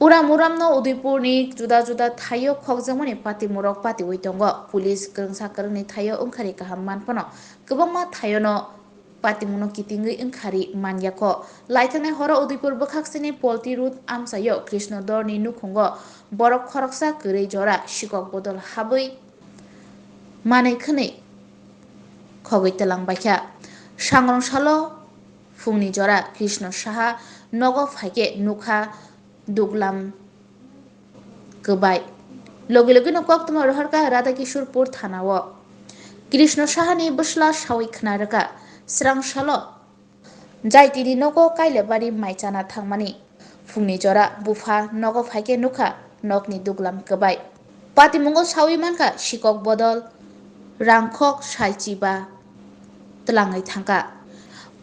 Uram no Udaipur ni juda thayo khokjamani pati murok pati uitongo police kerengsa kerengni thayo ungkhari kaham manpano kwbangma thayo no pati muno kitingui ungkhari manyako laithane horo Udaipur bokhaksini polti route amsayo Krishnodor ni nukhungo borok khoroksa kwrui jora sikok bodol habui manei khwnei khogui twlangbaikha sangrongshalo fungni jora Krishna Saha nogo phaike nukha duglam gobai logi no koktuma roharka Radhakishorpur thanao Krishna Saha ni bwsla sawi khwnaraka Swrangchalo jaitini nogo kailebari maichana thangmani fungni jora bufa nogo phaike nukha nokni duglam gobai patimungo sawi mankha sikok bodol rangkhok salchiba tlangai thangka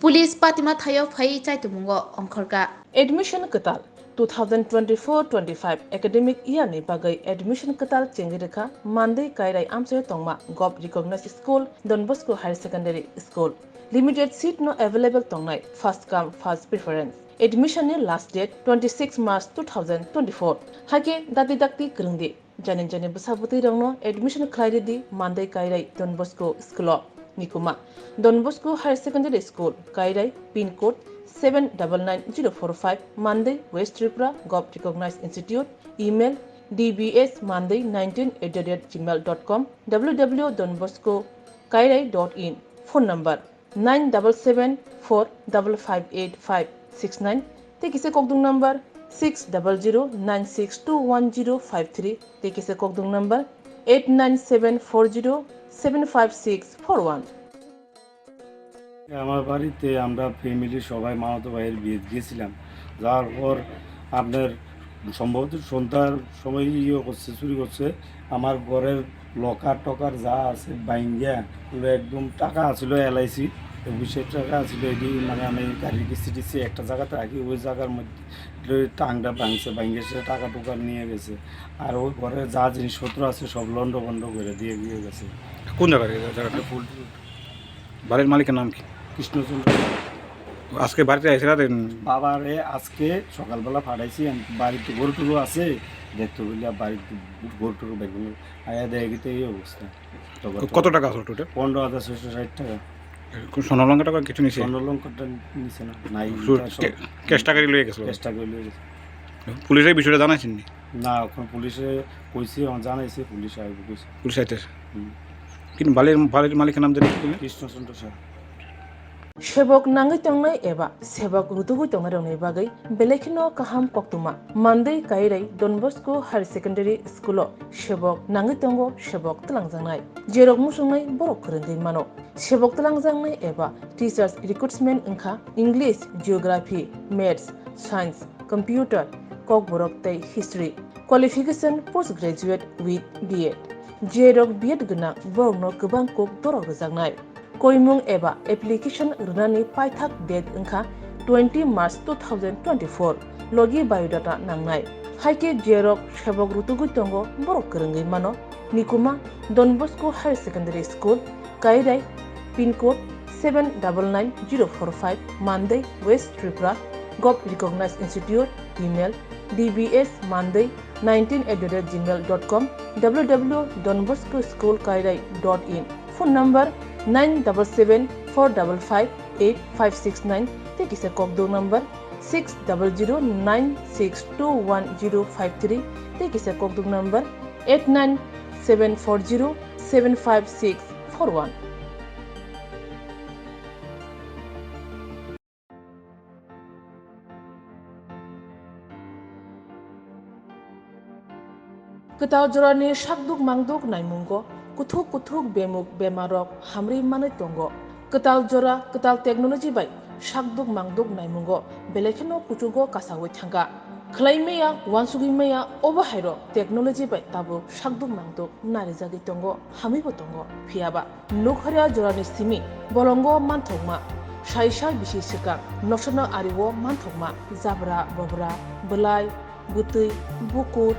Police patima thayo phai chaitumungo ongkhorka Admission Katal 2024-25 academic year ni bagai admission katal chengirikha Monday kairai amsayo tongma gob recognized school Don Bosco Higher Secondary School limited seat no available tongnai first come first preference admission ni last date 26 March 2024 hake dakti krungdi jani busabuti rongno admission khlaide di Monday kairai Don Bosco School Nikuma Don Bosco Higher Secondary School Kairai pin code 799045 Monday West Tripura Gov Recognized Institute email dbsmonday19@gmail.com www.donboscokairai.in phone number 9774558569 tekise kokdung number 6009621053 tekise kokdung number 8974075641 আমার বাড়িতে আমরা family সবাই মামাতো ভাইয়ের বিয়ে দিয়েছিলাম যাওয়ার পর আপনার সম্ভবত সন্ধ্যার সময় চুরি করছে আমার ঘরের লকার টকার যা আছে বাইঙ্গা একদম টাকা আছিল LIC 20,000 টাকা আছিল এটি মানে আমি গাড়ির কিস্তি একটা জায়গাতে রাখি ওই জায়গার মধ্যে টাংটা ভাঙছে ভাঙে সে টাকা টুকা নিয়ে গেছে আর ওই ঘরে যা জিনিসপত্র আছে সব লন্ড বন্ড করে দিয়ে গেছে। কোন জায়গাটা ফুল বাড়ির মালিকের নাম কি? কৃষ্ণচন্দ্র। আজকে বাড়িতে আইসিরা বাবারে আজকে সকালবেলা পাঠাইছি বাড়িতে গরু টুরু আছে দেখতে বললে বাড়িতে গরু টুরু বেগুন আয়া দেখতে এই অবস্থা। কত টাকা আসলো টোটাল? 15,660 টাকা। স্বর্ণলঙ্কা টাকা কিছু নিছে? স্বর্ণলঙ্কাটা নিছে না, নাই ক্যাশ টাকা লয়ে গেছে। ক্যাশ টাকা লয়ে গেছে। পুলিশের বিষয়টা জানাইছেন নি? না, এখন পুলিশে কইছে, জানাইছে, পুলিশ আইব কইছে। পুলিশ আইতেছে। কিন্তু বাড়ির মালিকের নাম জানি Krishnachandra sir. Sebok nangai tongnai eba sebok rutugui tongnai rongni bagai belekino kaham koktuma Monday kairai Don Bosco Higher Secondary School sebok nangai tongo sebok twlangjangnai jerok musungnai borok khorengui mano sebok twlangjangnai eba teachers recruitment ungkha English, Geography, Maths, Science, Computer, kok borok tei History qualification postgraduate with B.Ed jerok B.Ed gna borokno kwbang kok dorok rwjaknai Koimung eba application runani paithak date ungkha 20 March 2024 logi biodata nangnai haike jerok sebok rutugui tongo borok kwrengui mano Nikuma Don Bosco Higher Secondary School Kairai pin code 799045 Monday West Tripura Gov Recognized Institute email dbsmonday19@gmail.com www.donboscoschoolkairai.in phone number 977455859 tekise kokdung number 6009621053 tekise kokdung number 8974075641 Ketaw jorani sakduk mangduk naimungo kuthuk bemuk bemarok hamri manai tongo ketal jora ketal technology bai sakduk mangduk naimungo belekino kuchugo kasawai thanga khlaimeya wansugimeya obahairo technology bai tabu sakduk mangduk narijagi tongo hamibo tongo phiaba nokharia jorani simi bolongo manthokma saisa bisi sika noksana ariwo manthokma jabra bobra belai butui bukur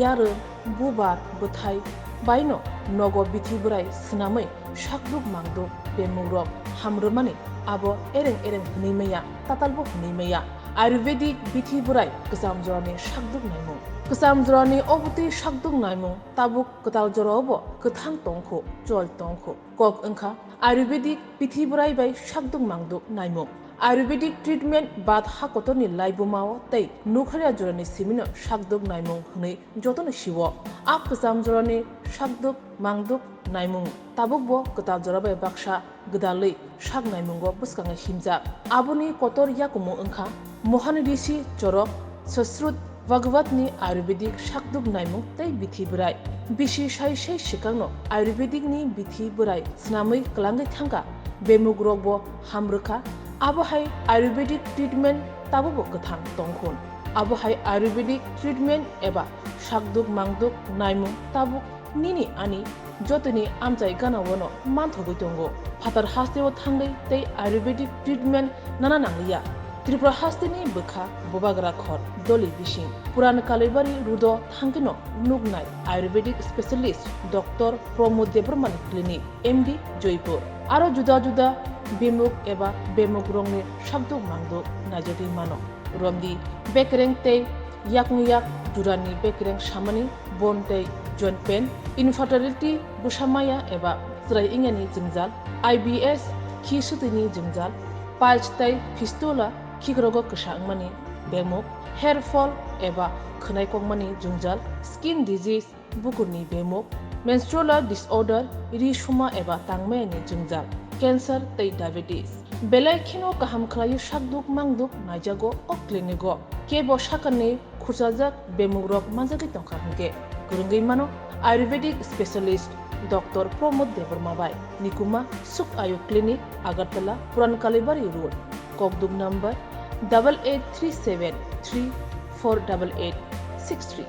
yaro bubar buthai baino nogo bithi burai snamai sakduk mangduk bemurok hamrumani abo ereng hunimeya tatalbo hunimeya Ayurvedic bithi burai kesam jorani shakduk naimung. Kesam jorani obuti shakduk naimung tabuk ketal jorobo kethang tongkho jol tongkho. Kok engkha Ayurvedic bithi burai bai shakduk mangduk naimung. Ayurvedic treatment bad hakotoni laibumao tei nukharya jorani simino shakduk naimung hnei jotoni shiwo. Ap kesam jorani shakduk mangduk naimung tabuk bo ketal jorobai baksha gedalei shak naimungo buskanga himjak. Aboni kotor yakumu engkha Mohan Rishi Chorok Sasrut Bhagavatni Ayurvedic Shakduk Naimung tei bithi burai. Bishi shai shai shikangno Ayurvedic ni bithi burai snamai kelangai thangka bemug rogbo hamrukha abohai Ayurvedic treatment tabubo kethang tongkhon. Abohai Ayurvedic treatment eba Shakduk Mangduk Naimung tabuk nini ani jotoni amchai gana wono manthogoi tongo. Phatar hasteo thangai tei Ayurvedic treatment nana nangliya. Tripura hasteni bukha bobagra khor doli bising puran kalibari rudo thangkino nugnai Ayurvedic specialist Dr. Pramod Debrman Clinic MD Joypur aro juda juda bemuk eba bemuk rongni shakduk mangduk najati mano romdi bekreng tei yakungyak durani bekreng shamani bon tei joint pain infertility busamaya eba srai ingani jingjal IBS kisutini jingjal palch tei fistula Kikrogo kesangmani bemuk, hair fall eba khnai kongmani jungjal, skin disease bukurni bemuk, menstrual disorder rishuma eba tangmani jungjal, cancer tei diabetes. Belai khino kaham khlayu shakduk mangduk najago o klinigo. Kebo shakane khurjajak bemugrok manjagi tongkha hingke. Kurungai mano Ayurvedic specialist Dr. Pramod Debrmabai Nikuma Suk Ayu Clinic Agartala Puran Kalibari Road. Kokduk number 8837348863.